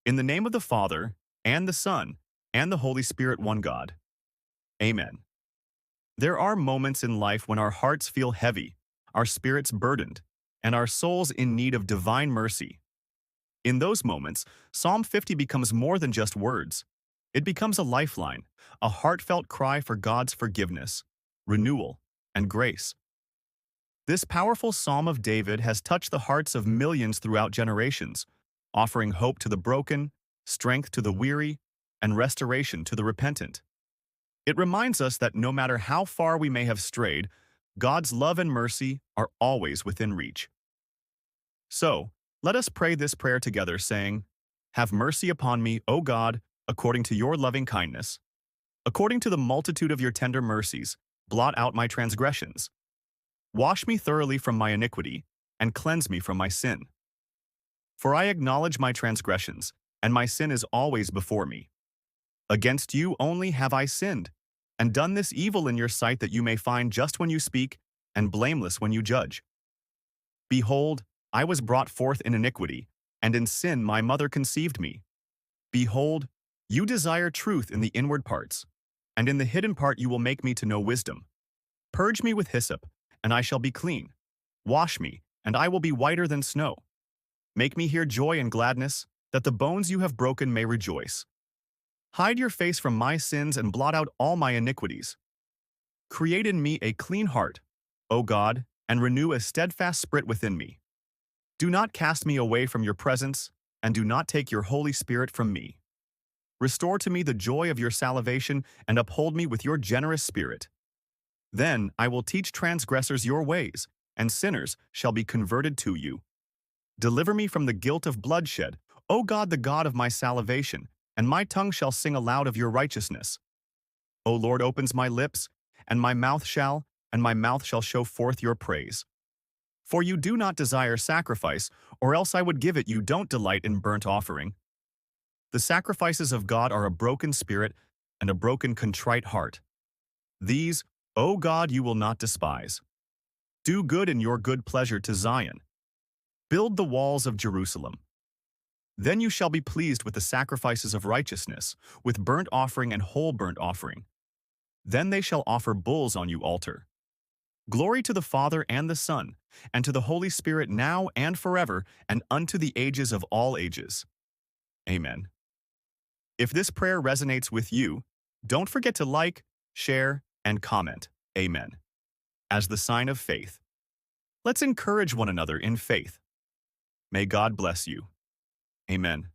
In the name of the Father, and the Son, and the Holy Spirit, one God. Amen. There are moments in life when our hearts feel heavy, our spirits burdened, and our souls in need of divine mercy. In those moments, Psalm 50 becomes more than just words. It becomes a lifeline, a heartfelt cry for God's forgiveness, renewal, and grace. This powerful Psalm of David has touched the hearts of millions throughout generations, offering hope to the broken, strength to the weary, and restoration to the repentant. It reminds us that no matter how far we may have strayed, God's love and mercy are always within reach. So, let us pray this prayer together, saying, "Have mercy upon me, O God, according to your loving kindness. According to the multitude of your tender mercies, blot out my transgressions. Wash me thoroughly from my iniquity, and cleanse me from my sin. For I acknowledge my transgressions, and my sin is always before me. Against you only have I sinned, and done this evil in your sight, that you may find just when you speak, and blameless when you judge. Behold, I was brought forth in iniquity, and in sin my mother conceived me. Behold, you desire truth in the inward parts, and in the hidden part you will make me to know wisdom. Purge me with hyssop, and I shall be clean. Wash me, and I will be whiter than snow. Make me hear joy and gladness, that the bones you have broken may rejoice. Hide your face from my sins and blot out all my iniquities. Create in me a clean heart, O God, and renew a steadfast spirit within me. Do not cast me away from your presence, and do not take your Holy Spirit from me. Restore to me the joy of your salvation, and uphold me with your generous spirit. Then I will teach transgressors your ways, and sinners shall be converted to you. Deliver me from the guilt of bloodshed, O God, the God of my salvation, and my tongue shall sing aloud of your righteousness. O Lord, opens my lips, and my mouth shall show forth your praise. For you do not desire sacrifice, or else I would give it. You don't delight in burnt offering. The sacrifices of God are a broken spirit and a broken contrite heart. These, O God, you will not despise. Do good in your good pleasure to Zion. Build the walls of Jerusalem. Then you shall be pleased with the sacrifices of righteousness, with burnt offering and whole burnt offering. Then they shall offer bulls on your altar. Glory to the Father and the Son, and to the Holy Spirit, now and forever, and unto the ages of all ages. Amen. If this prayer resonates with you, don't forget to like, share, and comment. Amen. As the sign of faith. Let's encourage one another in faith. May God bless you. Amen.